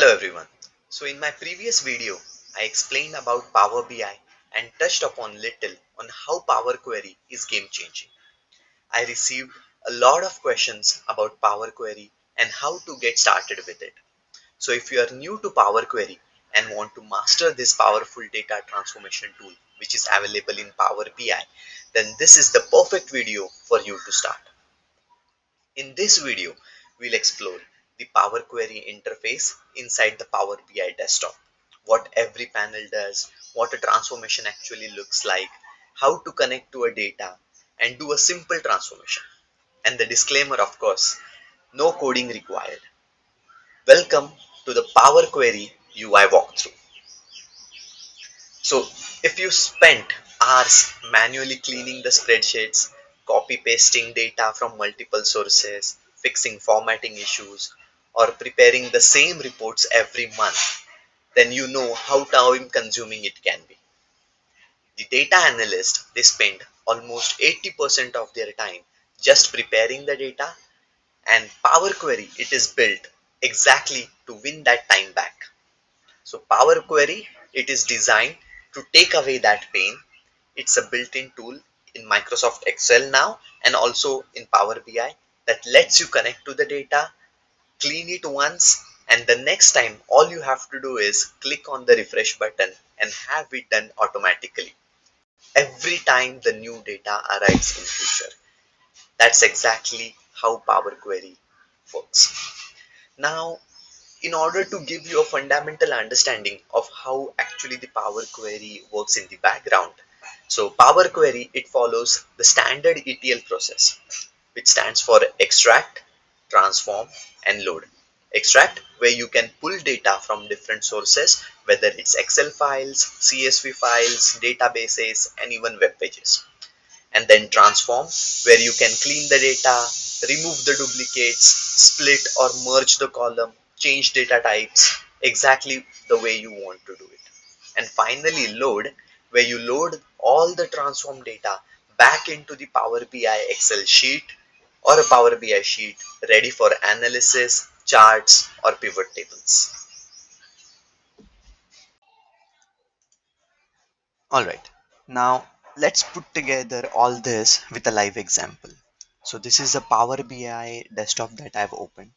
Hello everyone. So in my previous video, I explained about Power BI and touched upon little on how Power Query is game changing. I received a lot of questions about Power Query and how to get started with it. So if you are new to Power Query and want to master this powerful data transformation tool which is available in Power BI, then this is the perfect video for you to start. In this video, we'll explore the Power Query interface inside the Power BI desktop, what every panel does, what a transformation actually looks like, how to connect to a data, and do a simple transformation. And the disclaimer, of course, no coding required. Welcome to the Power Query UI walkthrough. So, if you spent hours manually cleaning the spreadsheets, copy pasting data from multiple sources, fixing formatting issues, or preparing the same reports every month, then you know how time consuming it can be. The data analyst, they spend almost 80% of their time just preparing the data, and Power Query, it is built exactly to win that time back. So Power Query, it is designed to take away that pain. It's a built-in tool in Microsoft Excel now and also in Power BI that lets you connect to the data, clean it once, and the next time all you have to do is click on the refresh button and have it done automatically every time the new data arrives in future. That's exactly how Power Query works. Now, in order to give you a fundamental understanding of how actually the Power Query works in the background. So Power Query, it follows the standard ETL process, which stands for extract, transform, and load. Extract, where you can pull data from different sources, whether it's Excel files, CSV files, databases, and even web pages. And then transform, where you can clean the data, remove the duplicates, split or merge the column, change data types exactly the way you want to do it. And finally load, where you load all the transform data back into the Power BI Excel sheet or a Power BI sheet ready for analysis, charts, or pivot tables. Alright, now let's put together all this with a live example. So this is a Power BI desktop that I've opened.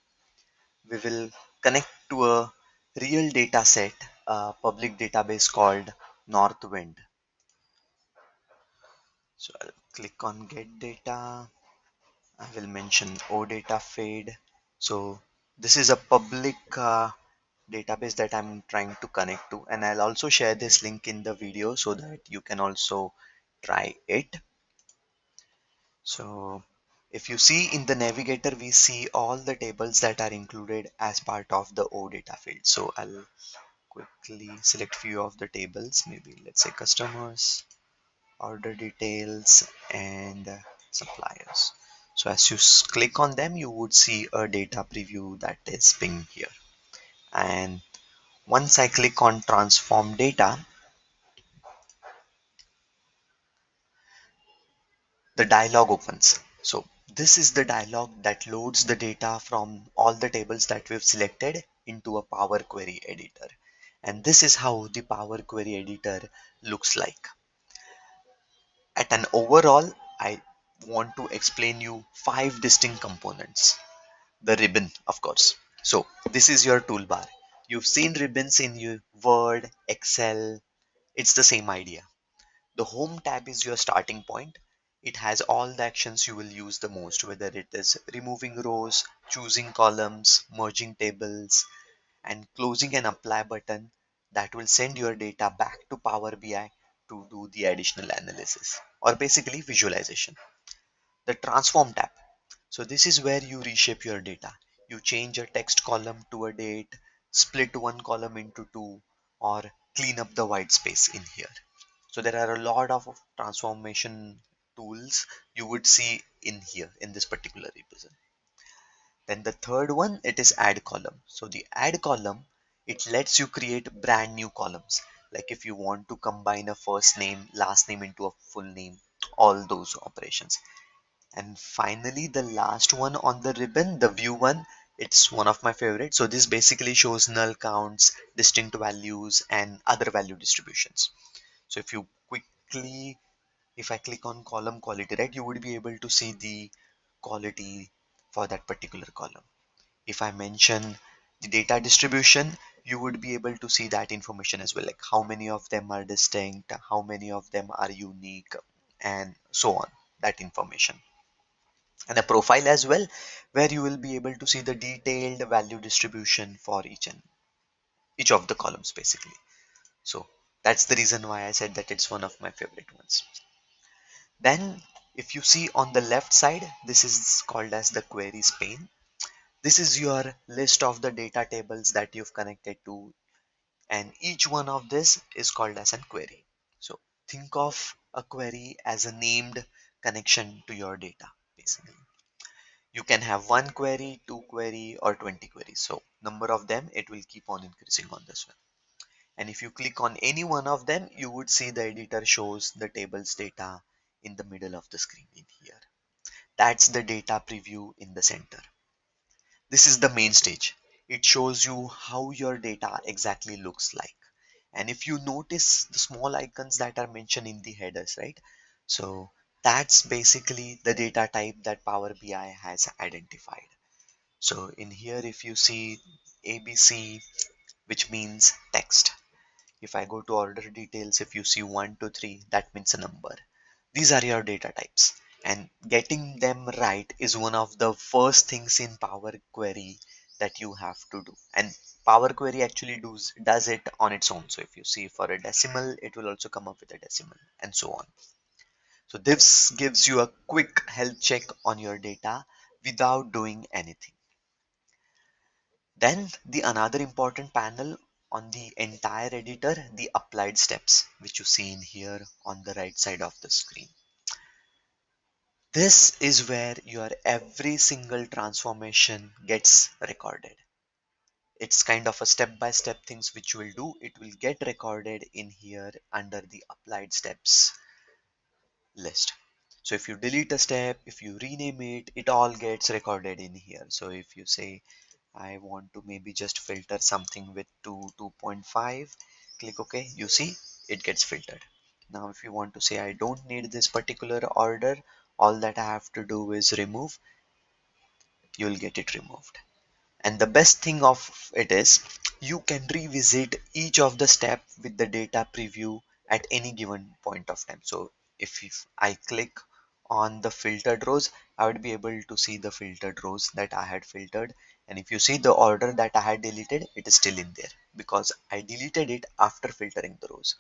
We will connect to a real data set, a public database called Northwind. So I'll click on get data. I will mention OData fade. So this is a public database that I'm trying to connect to, and I'll also share this link in the video so that you can also try it. So if you see in the navigator, we see all the tables that are included as part of the OData field. So I'll quickly select few of the tables, maybe let's say customers, order details, and suppliers. So as you click on them, you would see a data preview that is pinged here. And once I click on transform data, the dialog opens. So this is the dialog that loads the data from all the tables that we've selected into a Power Query editor. And this is how the Power Query editor looks like. At an overall, I want to explain you 5 distinct components. The ribbon, of course. So this is your toolbar. You've seen ribbons in your Word, Excel. It's the same idea. The home tab is your starting point. It has all the actions you will use the most, whether it is removing rows, choosing columns, merging tables, and closing an apply button that will send your data back to Power BI to do the additional analysis or basically visualization. The transform tab. So this is where you reshape your data. You change a text column to a date, split one column into two, or clean up the white space in here. So there are a lot of transformation tools you would see in here in this particular revision. Then the third one, it is add column. So the add column, it lets you create brand new columns. Like if you want to combine a first name, last name into a full name, all those operations. And finally, the last one on the ribbon, the view one, It's one of my favorites. So this basically shows null counts, distinct values, and other value distributions. So if I click on column quality, right, you would be able to see the quality for that particular column. If I mention the data distribution, you would be able to see that information as well, like how many of them are distinct, how many of them are unique, and so on, that information. And a profile as well, where you will be able to see the detailed value distribution for each of the columns basically. So that's the reason why I said that it's one of my favorite ones. Then if you see on the left side, this is called as the queries pane. This is your list of the data tables that you've connected to, and each one of this is called as a query. So think of a query as a named connection to your data basically. You can have one query, two query, or 20 queries. So number of them, it will keep on increasing on this one. And if you click on any one of them, you would see the editor shows the table's data in the middle of the screen in here. That's the data preview in the center. This is the main stage. It shows you how your data exactly looks like. And if you notice the small icons that are mentioned in the headers, right? So that's basically the data type that Power BI has identified. So in here, if you see ABC, which means text. If I go to order details, if you see 1 to 3, that means a number. These are your data types. And getting them right is one of the first things in Power Query that you have to do. And Power Query actually does it on its own. So if you see for a decimal, it will also come up with a decimal and so on. So this gives you a quick health check on your data without doing anything. Then the another important panel on the entire editor, the applied steps, which you see in here on the right side of the screen. This is where your every single transformation gets recorded. It's kind of a step-by-step things which you will do. It will get recorded in here under the applied steps list. So if you delete a step, if you rename it, it all gets recorded in here. So if you say I want to maybe just filter something with 2.5, click OK, you see it gets filtered. Now if you want to say I don't need this particular order, all that I have to do is remove, you'll get it removed. And the best thing of it is you can revisit each of the step with the data preview at any given point of time. So if I click on the filtered rows, I would be able to see the filtered rows that I had filtered. And if you see the order that I had deleted, it is still in there because I deleted it after filtering the rows.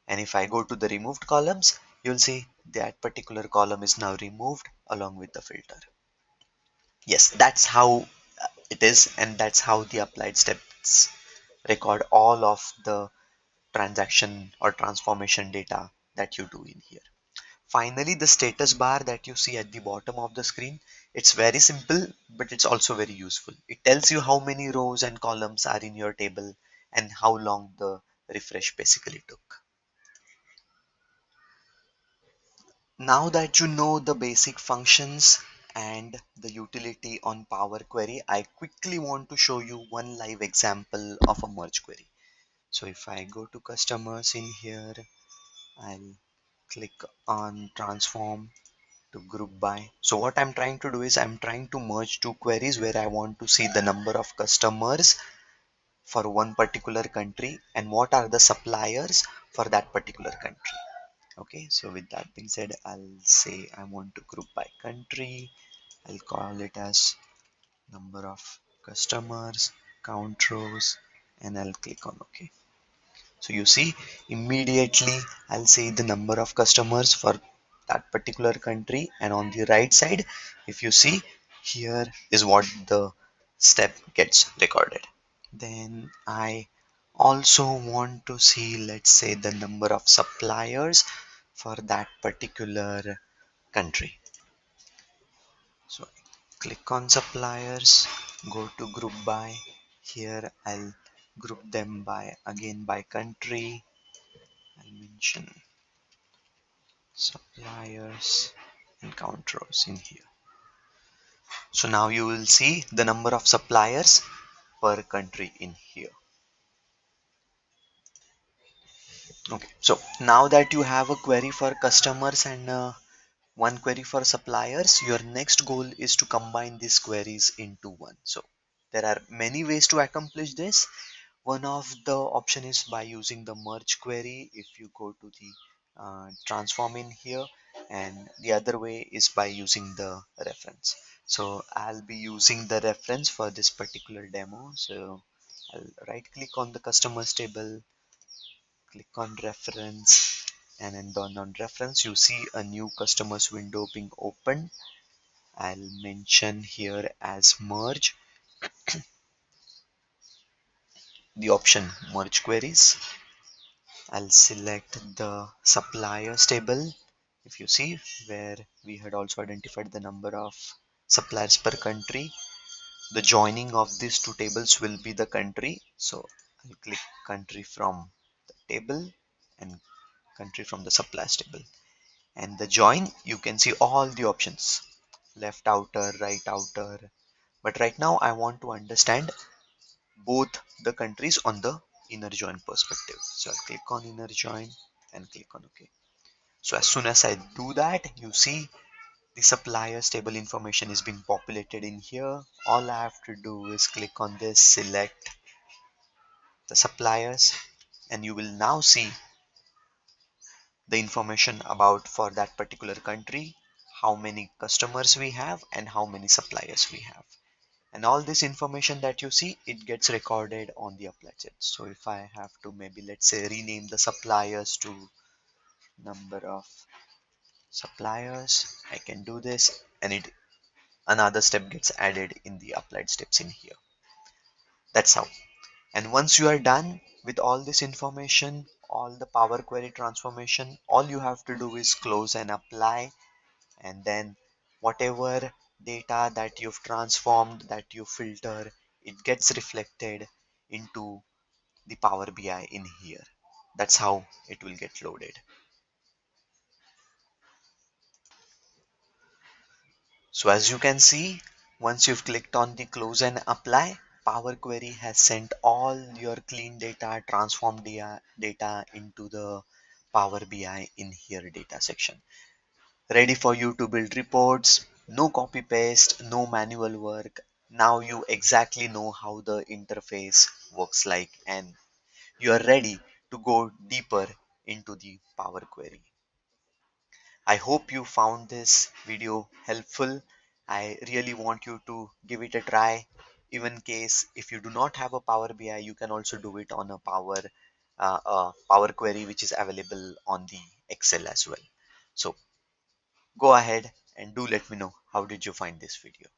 And if I go to the removed columns, you'll see that particular column is now removed along with the filter. Yes, that's how it is, and that's how the applied steps record all of the transaction or transformation data that you do in here. Finally, the status bar that you see at the bottom of the screen, it's very simple, but it's also very useful. It tells you how many rows and columns are in your table and how long the refresh basically took. Now that you know the basic functions and the utility on Power Query, I quickly want to show you one live example of a merge query. So if I go to customers in here, I'll click on transform to group by. So what I'm trying to do is I'm trying to merge two queries where I want to see the number of customers for one particular country and what are the suppliers for that particular country. Okay, so with that being said, I'll say I want to group by country. I'll call it as number of customers, count rows, and I'll click on OK. So you see, immediately I'll say the number of customers for that particular country, and on the right side, if you see, here is what the step gets recorded. Then I also want to see, let's say, the number of suppliers for that particular country. So click on suppliers, go to group by. Here I'll group them by again by country. I'll mention suppliers and count rows in here. So now you will see the number of suppliers per country in here. Okay, so now that you have a query for customers and one query for suppliers, your next goal is to combine these queries into one. So there are many ways to accomplish this. One of the option is by using the merge query if you go to the transform in here, and the other way is by using the reference. So I'll be using the reference for this particular demo. So I'll right click on the customers table, click on reference, and then on reference you see a new customers window being opened. I'll mention here as merge the option merge queries. I'll select the suppliers table. If you see where we had also identified the number of suppliers per country, the joining of these two tables will be the country. So I'll click country from the table and country from the suppliers table. And the join, you can see all the options, left outer, right outer. But right now I want to understand both the countries on the inner join perspective. So I'll click on inner join and click on OK. So as soon as I do that, you see the suppliers table information is being populated in here. All I have to do is click on this, select the suppliers, and you will now see the information about for that particular country, how many customers we have and how many suppliers we have. And all this information that you see, it gets recorded on the applied set. So if I have to maybe let's say rename the suppliers to number of suppliers, I can do this, and it another step gets added in the applied steps in here. That's how. And once you are done with all this information, all the Power Query transformation, all you have to do is close and apply, and then whatever data that you've transformed, that you filter, it gets reflected into the Power BI in here. That's how it will get loaded. So as you can see, once you've clicked on the close and apply, Power Query has sent all your clean data, transformed data into the Power BI in here data section. Ready for you to build reports. No copy paste, no manual work. Now you exactly know how the interface works like, and you are ready to go deeper into the Power Query. I hope you found this video helpful. I really want you to give it a try. Even in case if you do not have a Power BI, you can also do it on a Power Query which is available on the Excel as well. So go ahead and do let me know how did you find this video.